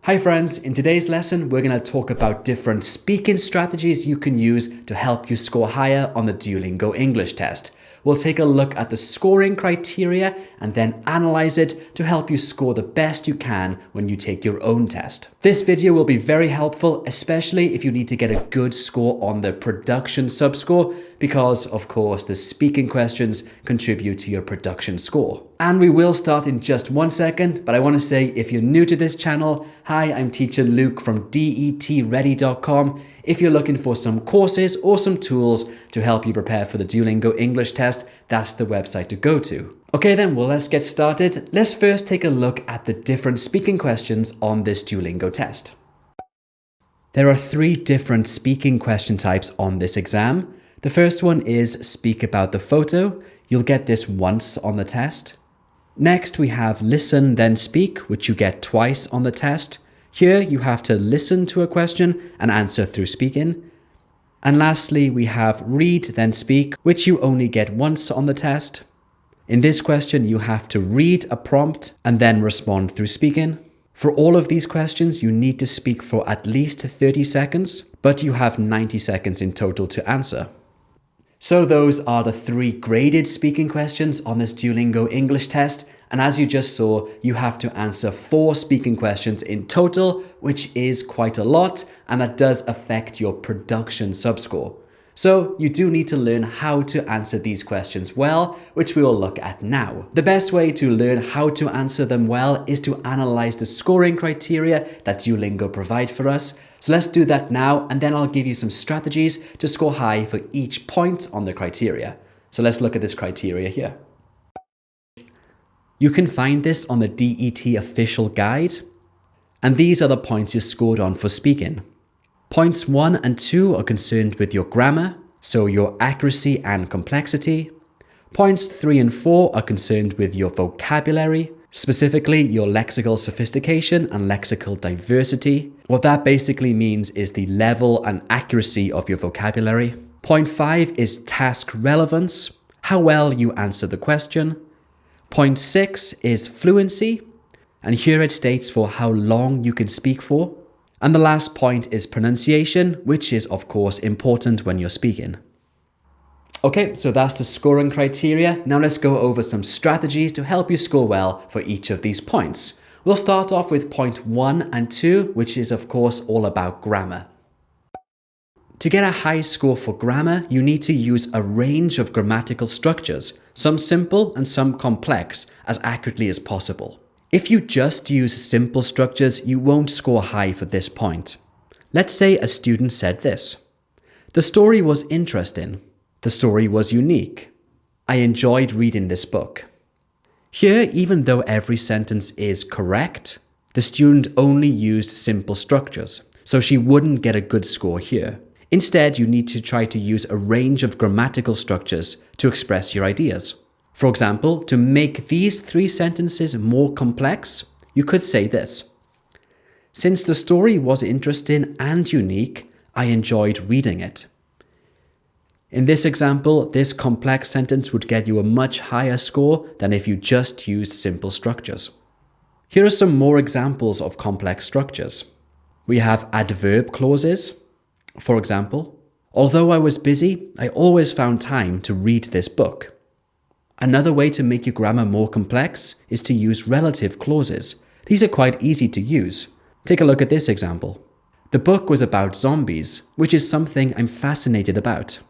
Hi friends, in today's lesson we're going to talk about different speaking strategies you can use to help you score higher on the Duolingo English test. We'll take a look at the scoring criteria and then analyze it to help you score the best you can when you take your own test. This video will be very helpful, especially if you need to get a good score on the production subscore, because of course the speaking questions contribute to your production score. And we will start in just 1 second, but I want to say if you're new to this channel, hi, I'm teacher Luke from DETready.com. If you're looking for some courses or some tools to help you prepare for the Duolingo English test, that's the website to go to. Okay then, well let's get started. Let's first take a look at the different speaking questions on this Duolingo test. There are 3 different speaking question types on this exam. The first one is speak about the photo. You'll get this once on the test. Next, we have listen then speak, which you get twice on the test. Here, you have to listen to a question and answer through speaking. And lastly, we have read then speak, which you only get once on the test. In this question, you have to read a prompt and then respond through speaking. For all of these questions, you need to speak for at least 30 seconds, but you have 90 seconds in total to answer. So those are the 3 graded speaking questions on this Duolingo English test. And as you just saw, you have to answer 4 speaking questions in total, which is quite a lot, and that does affect your production subscore. So you do need to learn how to answer these questions well, which we will look at now. The best way to learn how to answer them well is to analyze the scoring criteria that Duolingo provide for us. So let's do that now, and then I'll give you some strategies to score high for each point on the criteria. So let's look at this criteria here. You can find this on the DET official guide, and these are the points you scored on for speaking. Points 1 and 2 are concerned with your grammar, so your accuracy and complexity. Points 3 and 4 are concerned with your vocabulary, specifically your lexical sophistication and lexical diversity. What that basically means is the level and accuracy of your vocabulary. Point 5 is task relevance, how well you answer the question. Point 6 is fluency, and here it states for how long you can speak for. And the last point is pronunciation, which is of course important when you're speaking. Okay, so that's the scoring criteria. Now let's go over some strategies to help you score well for each of these points. We'll start off with point 1 and 2, which is of course all about grammar. To get a high score for grammar, you need to use a range of grammatical structures, some simple and some complex, as accurately as possible. If you just use simple structures, you won't score high for this point. Let's say a student said this: "The story was interesting. The story was unique. I enjoyed reading this book." Here, even though every sentence is correct, the student only used simple structures, so she wouldn't get a good score here. Instead, you need to try to use a range of grammatical structures to express your ideas. For example, to make these 3 sentences more complex, you could say this: "Since the story was interesting and unique, I enjoyed reading it." In this example, this complex sentence would get you a much higher score than if you just used simple structures. Here are some more examples of complex structures. We have adverb clauses. For example, "Although I was busy, I always found time to read this book." Another way to make your grammar more complex is to use relative clauses. These are quite easy to use. Take a look at this example. "The book was about zombies, which is something I'm fascinated about."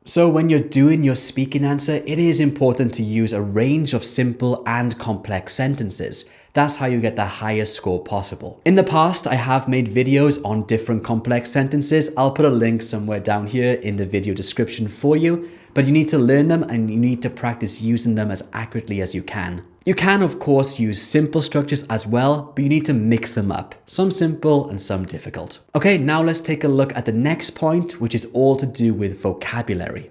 So when you're doing your speaking answer, it is important to use a range of simple and complex sentences. That's how you get the highest score possible. In the past, I have made videos on different complex sentences. I'll put a link somewhere down here in the video description for you, but you need to learn them and you need to practice using them as accurately as you can. You can, of course, use simple structures as well, but you need to mix them up. Some simple and some difficult. Okay, now let's take a look at the next point, which is all to do with vocabulary.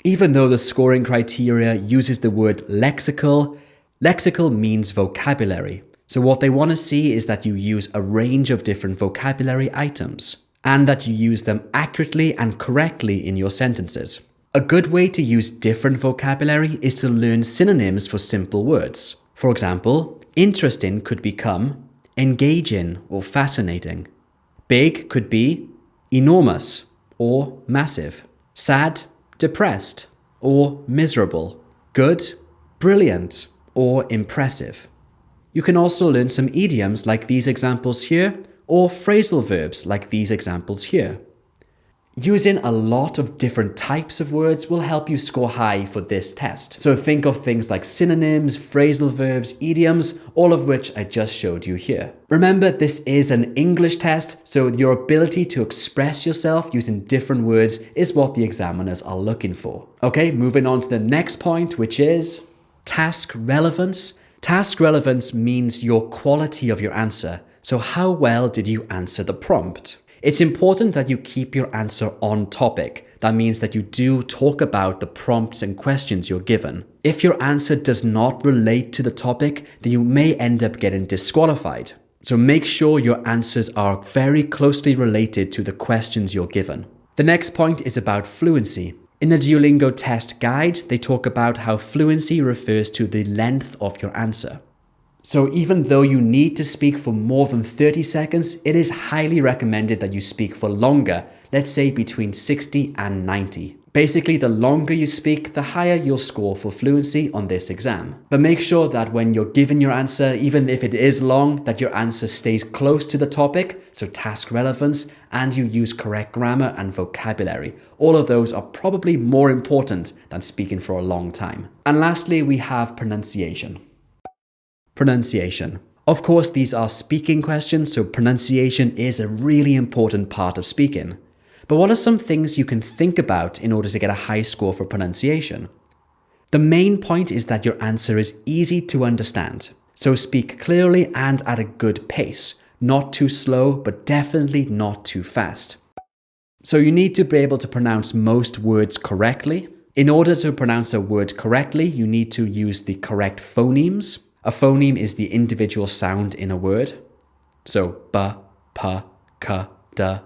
Even though the scoring criteria uses the word lexical, lexical means vocabulary. So what they want to see is that you use a range of different vocabulary items and that you use them accurately and correctly in your sentences. A good way to use different vocabulary is to learn synonyms for simple words. For example, interesting could become engage in or fascinating. Big could be enormous or massive. Sad, depressed, or miserable. Good, brilliant, or impressive. You can also learn some idioms like these examples here, or phrasal verbs like these examples here. Using a lot of different types of words will help you score high for this test. So think of things like synonyms, phrasal verbs, idioms, all of which I just showed you here. Remember, this is an English test, so your ability to express yourself using different words is what the examiners are looking for. Okay, moving on to the next point, which is task relevance. Task relevance means your quality of your answer. So how well did you answer the prompt? It's important that you keep your answer on topic. That means that you do talk about the prompts and questions you're given. If your answer does not relate to the topic, then you may end up getting disqualified. So make sure your answers are very closely related to the questions you're given. The next point is about fluency. In the Duolingo test guide, they talk about how fluency refers to the length of your answer. So even though you need to speak for more than 30 seconds, it is highly recommended that you speak for longer, let's say between 60 and 90. Basically, the longer you speak, the higher you'll score for fluency on this exam. But make sure that when you're giving your answer, even if it is long, that your answer stays close to the topic, so task relevance, and you use correct grammar and vocabulary. All of those are probably more important than speaking for a long time. And lastly, we have pronunciation. Pronunciation. Of course, these are speaking questions, so pronunciation is a really important part of speaking. But what are some things you can think about in order to get a high score for pronunciation? The main point is that your answer is easy to understand. So speak clearly and at a good pace. Not too slow, but definitely not too fast. So you need to be able to pronounce most words correctly. In order to pronounce a word correctly, you need to use the correct phonemes. A phoneme is the individual sound in a word. So ba, pa, ka, da,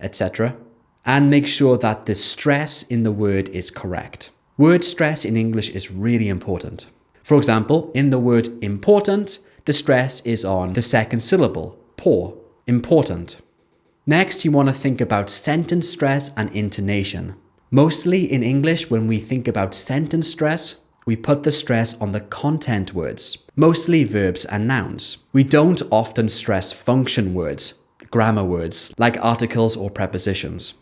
etc. And make sure that the stress in the word is correct. Word stress in English is really important. For example, in the word important, the stress is on the second syllable, por, important. Next, you want to think about sentence stress and intonation. Mostly in English, when we think about sentence stress, we put the stress on the content words, mostly verbs and nouns. We don't often stress function words, grammar words, like articles or prepositions.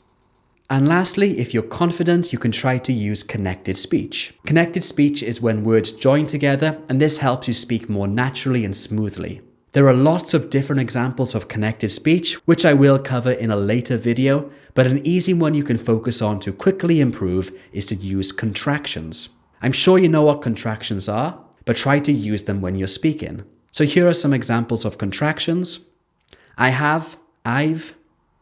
And lastly, if you're confident, you can try to use connected speech. Connected speech is when words join together, and this helps you speak more naturally and smoothly. There are lots of different examples of connected speech, which I will cover in a later video, but an easy one you can focus on to quickly improve is to use contractions. I'm sure you know what contractions are, but try to use them when you're speaking. So here are some examples of contractions. I have, I've,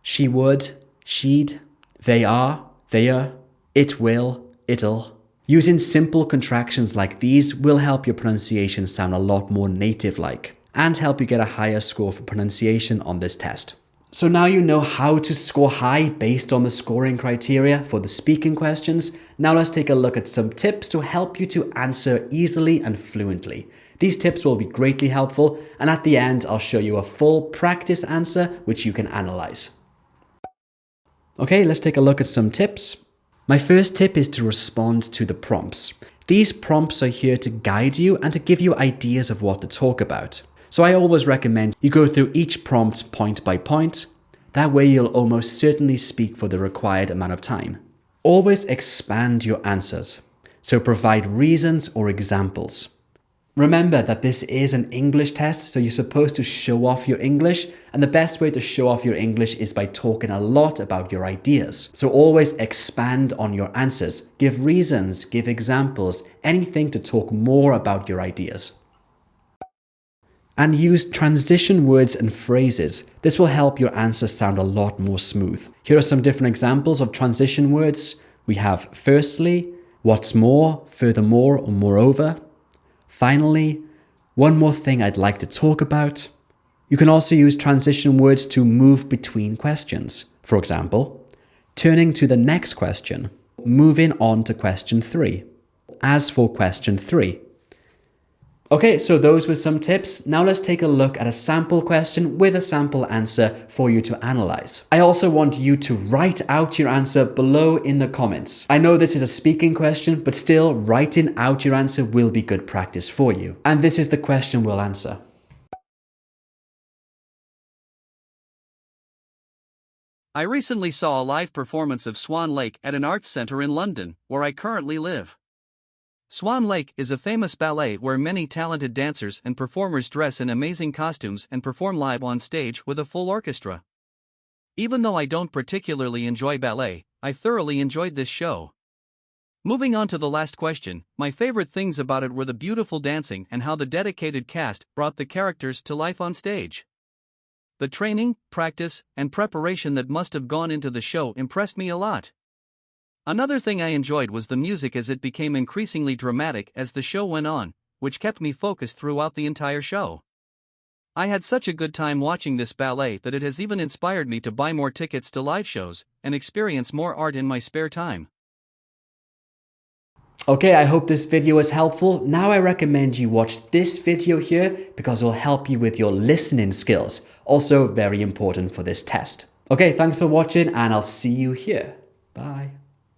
she would, she'd, they are, they're, it will, it'll. Using simple contractions like these will help your pronunciation sound a lot more native-like and help you get a higher score for pronunciation on this test. So now you know how to score high based on the scoring criteria for the speaking questions. Now let's take a look at some tips to help you to answer easily and fluently. These tips will be greatly helpful, and at the end I'll show you a full practice answer which you can analyze. Okay, let's take a look at some tips. My first tip is to respond to the prompts. These prompts are here to guide you and to give you ideas of what to talk about. So I always recommend you go through each prompt point by point. That way you'll almost certainly speak for the required amount of time. Always expand your answers. So provide reasons or examples. Remember that this is an English test, so you're supposed to show off your English, and the best way to show off your English is by talking a lot about your ideas. So always expand on your answers. Give reasons, give examples, anything to talk more about your ideas. And use transition words and phrases. This will help your answer sound a lot more smooth. Here are some different examples of transition words. We have firstly, what's more, furthermore, or moreover. Finally, one more thing I'd like to talk about. You can also use transition words to move between questions. For example, turning to the next question, moving on to question 3. As for question 3, Okay, so those were some tips. Now let's take a look at a sample question with a sample answer for you to analyze. I also want you to write out your answer below in the comments. I know this is a speaking question, but still writing out your answer will be good practice for you. And this is the question we'll answer. I recently saw a live performance of Swan Lake at an arts centre in London, where I currently live. Swan Lake is a famous ballet where many talented dancers and performers dress in amazing costumes and perform live on stage with a full orchestra. Even though I don't particularly enjoy ballet, I thoroughly enjoyed this show. Moving on to the last question, my favorite things about it were the beautiful dancing and how the dedicated cast brought the characters to life on stage. The training, practice, and preparation that must have gone into the show impressed me a lot. Another thing I enjoyed was the music as it became increasingly dramatic as the show went on, which kept me focused throughout the entire show. I had such a good time watching this ballet that it has even inspired me to buy more tickets to live shows and experience more art in my spare time. Okay, I hope this video was helpful. Now I recommend you watch this video here because it'll help you with your listening skills. Also very important for this test. Okay, thanks for watching and I'll see you here. Bye.